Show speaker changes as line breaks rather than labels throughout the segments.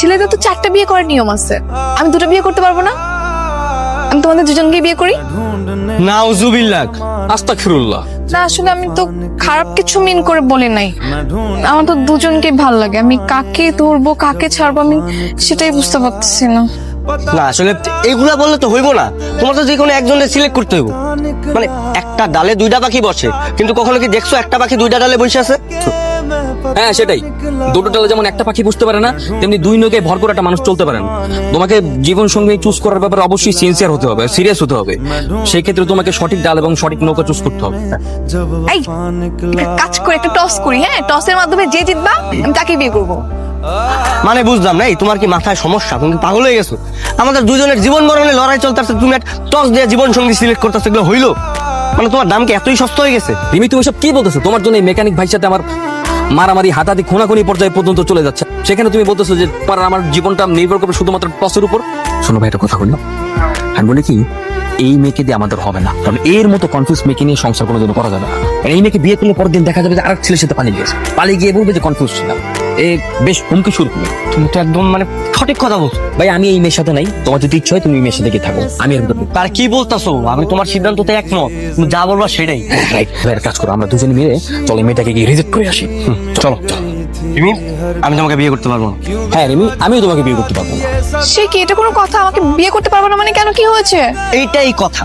ছেলেদের তো 4টা বিয়ে করার নিয়ম আছে, আমি 2টা বিয়ে করতে পারবো না? আমি তোমাদের দুজনকে বিয়ে করি।
নাউজুবিল্লাহ, আস্তাগফিরুল্লাহ।
না আসলে আমি তো খারাপ কিছু মিন করে বলি নাই, আমার তো দুজনকে ভালো লাগে। আমি কাকে ধরবো কাকে ছাড়বো আমি সেটাই বুঝতে পারতেছি না।
না আসলে এইগুলা বললে তো হইব না, তোমার তো যে কোনো একজনের সিলেক্ট করতে হইব। মানে একটা ডালে 2টা পাখি বসে, কিন্তু কখনো কি দেখছো একটা পাখি 2টা ডালে বসে আছে?
হ্যাঁ সেটাই, দুটো ডালে যেমন একটা পাখি বুঝতে পারে না, তেমনি দুই নৌকে ভর করে একটা মানুষ চলতে পারে না। তোমাকে জীবন সঙ্গী চুজ করার ব্যাপারে অবশ্যই সিনসিয়ার হতে হবে, সিরিয়াস হতে হবে। সেই ক্ষেত্রে তোমাকে সঠিক ডাল এবং সঠিক নৌকা চুজ করতে হবে।
এই একটা কাজ করে একটা টস করি, হ্যাঁ টসের মাধ্যমে যে জিতবা আমি তাকে বিয়ে করবো।
মানে বুঝলাম না, এই তোমার কি মাথায় সমস্যা? তুমি কি পাগল হয়ে গেছো? আমাদের দুজনের জীবন মরণে লড়াই চলতেছে, তুমি একটা টস দিয়ে জীবন সঙ্গী সিলেক্ট করতেছো, এগুলো হইলো? মানে তোমার দাম কি এতই সস্তা হয়ে গেছে?
রিমি তুমি সব কি বলতেছো? তোমার জন্য এই মেকানিক ভাইয়ের সাথে আমার মারামারি হাতাহাতি খুনাখুনি পর্যায়ে পর্যন্ত চলে যাচ্ছে, সেখানে তুমি বলতেছো যে তোমার আমার জীবনটা নির্ভর করবে শুধুমাত্র টসের উপর। শোনো ভাই, একটা কথা বললাম, আমি বলি কি, এই মেয়েকে দিয়ে আমাদের হবে না, কারণ এর মতো কনফিউজ মেয়েকে নিয়ে সংসার কোনো দিন করা যাবে না। এই মেয়েকে বিয়ে করলে পরের দিন দেখা যাবে যে আরেক ছেলের সাথে পালিয়ে গেছে, পালিয়ে গিয়ে বলবে যে কনফিউজ ছিলাম। এ বেশ হুমকি শুরু করবে।
তুমি তো একদম মানে সঠিক কথা বলছো
ভাই, আমি এই মেয়ের সাথে নাই, তোমার যদি ইচ্ছা হয় তুমি এই মেয়ের সাথে গিয়ে থাকো, আমি এর ভিতরে
তার কি বলতাছো? আমি তোমার সিদ্ধান্ততে একমত, তুমি যা বলবা সেটাই।
রাইট। ভাই কাজ করো, আমরা দুজনে মিলে চলো এই মেয়েটাকে গিয়ে রিজেক্ট করে আসি। চলো।
রিমি, আমি তোমাকে বিয়ে করতে পারবো না।
হ্যাঁ রিমি, আমিও তোমাকে বিয়ে করতে পারবো না।
সে কি, এটা কোনো কথা? আমাকে বিয়ে করতে পারবো না মানে কেন, কি হয়েছে?
এইটাই কথা।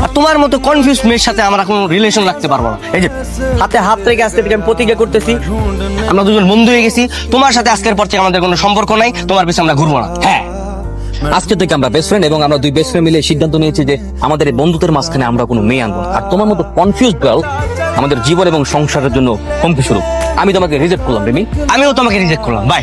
আর তোমার মতো কনফিউজ মেয়ের সাথে আমরা কোনো রিলেশন রাখতে পারবো না। এই যে হাতে হাত রেখে আজকে থেকে আমি প্রতিজ্ঞা করতেছি, আমরা দুজন বন্ধু হয়ে গেছি, তোমার সাথে আজকের পর থেকে আমাদের কোনো সম্পর্ক নাই, তোমার পিছনে আমরা ঘুরবো না।
হ্যাঁ, আজকে থেকে আমরা বেস্ট ফ্রেন্ড, এবং আমরা দুই বেস্ট ফ্রেন্ড মিলে সিদ্ধান্ত নিয়েছি যে আমাদের এই বন্ধুদের মাঝখানে আমরা কোনো মেয়ে আনবো না। আর তোমার মতো কনফিউজ গার্ল আমাদের জীবন এবং সংসারের জন্য হুমকি স্বরূপ। আমি তোমাকে রিজেক্ট করলাম রিমি।
আমিও তোমাকে রিজেক্ট করলাম। বাই।